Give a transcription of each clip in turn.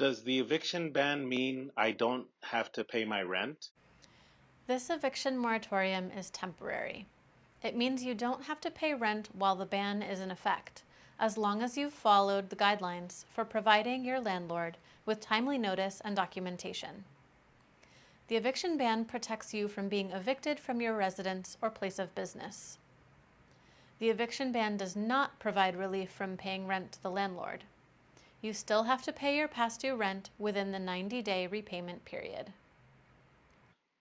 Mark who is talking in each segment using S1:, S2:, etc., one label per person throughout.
S1: Does the eviction ban mean I don't have to pay my rent?
S2: This eviction moratorium is temporary. It means you don't have to pay rent while the ban is in effect, as long as you've followed the guidelines for providing your landlord with timely notice and documentation. The eviction ban protects you from being evicted from your residence or place of business. The eviction ban does not provide relief from paying rent to the landlord. You still have to pay your past due rent within the 90-day repayment period.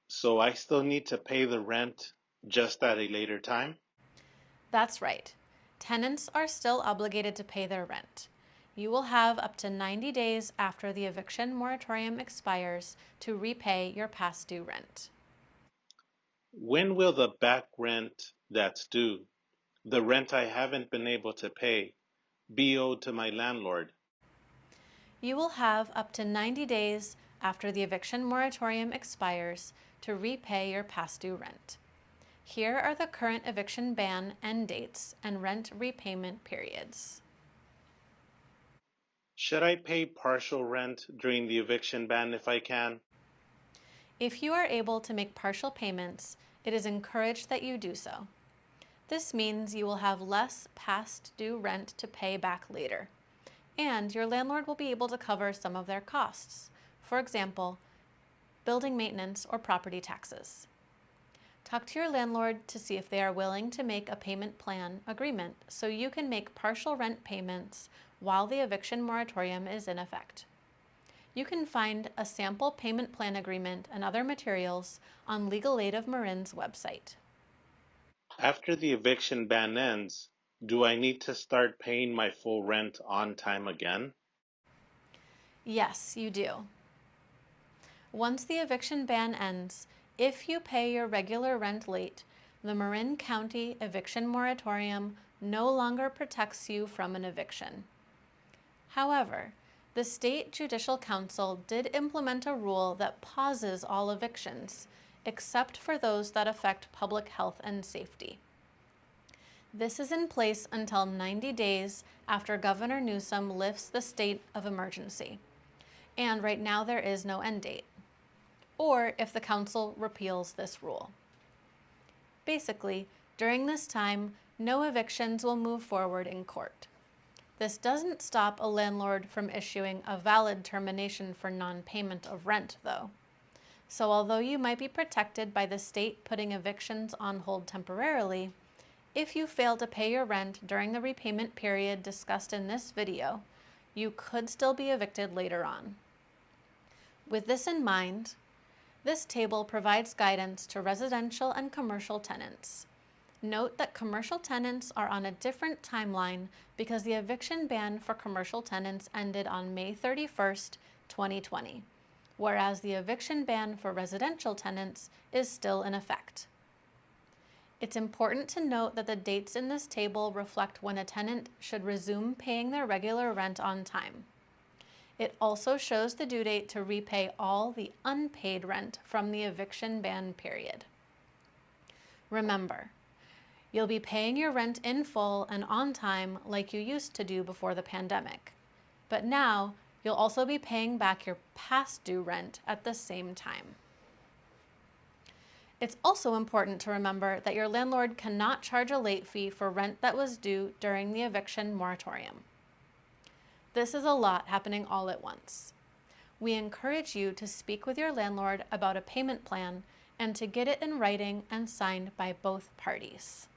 S1: So I still need to pay the rent just at a later time?
S2: That's right. Tenants are still obligated to pay their rent. You will have up to 90 days after the eviction moratorium expires to repay your past due rent.
S1: When will the back rent that's due, the rent I haven't been able to pay, be owed to my landlord?
S2: You will have up to 90 days after the eviction moratorium expires to repay your past due rent. Here are the current eviction ban end dates and rent repayment periods.
S1: Should I pay partial rent during the eviction ban if I can?
S2: If you are able to make partial payments, it is encouraged that you do so. This means you will have less past due rent to pay back later, and your landlord will be able to cover some of their costs, for example, building maintenance or property taxes. Talk to your landlord to see if they are willing to make a payment plan agreement so you can make partial rent payments while the eviction moratorium is in effect. You can find a sample payment plan agreement and other materials on Legal Aid of Marin's website.
S1: After the eviction ban ends, do I need to start paying my full rent on time again?
S2: Yes, you do. Once the eviction ban ends, if you pay your regular rent late, the Marin County eviction moratorium no longer protects you from an eviction. However, the State Judicial Council did implement a rule that pauses all evictions, except for those that affect public health and safety. This is in place until 90 days after Governor Newsom lifts the state of emergency. And right now there is no end date, or if the council repeals this rule. Basically, during this time, no evictions will move forward in court. This doesn't stop a landlord from issuing a valid termination for non-payment of rent, though. So although you might be protected by the state putting evictions on hold temporarily, if you fail to pay your rent during the repayment period discussed in this video, you could still be evicted later on. With this in mind, this table provides guidance to residential and commercial tenants. Note that commercial tenants are on a different timeline because the eviction ban for commercial tenants ended on May 31st, 2020, whereas the eviction ban for residential tenants is still in effect. It's important to note that the dates in this table reflect when a tenant should resume paying their regular rent on time. It also shows the due date to repay all the unpaid rent from the eviction ban period. Remember, you'll be paying your rent in full and on time like you used to do before the pandemic. But now, you'll also be paying back your past due rent at the same time. It's also important to remember that your landlord cannot charge a late fee for rent that was due during the eviction moratorium. This is a lot happening all at once. We encourage you to speak with your landlord about a payment plan and to get it in writing and signed by both parties.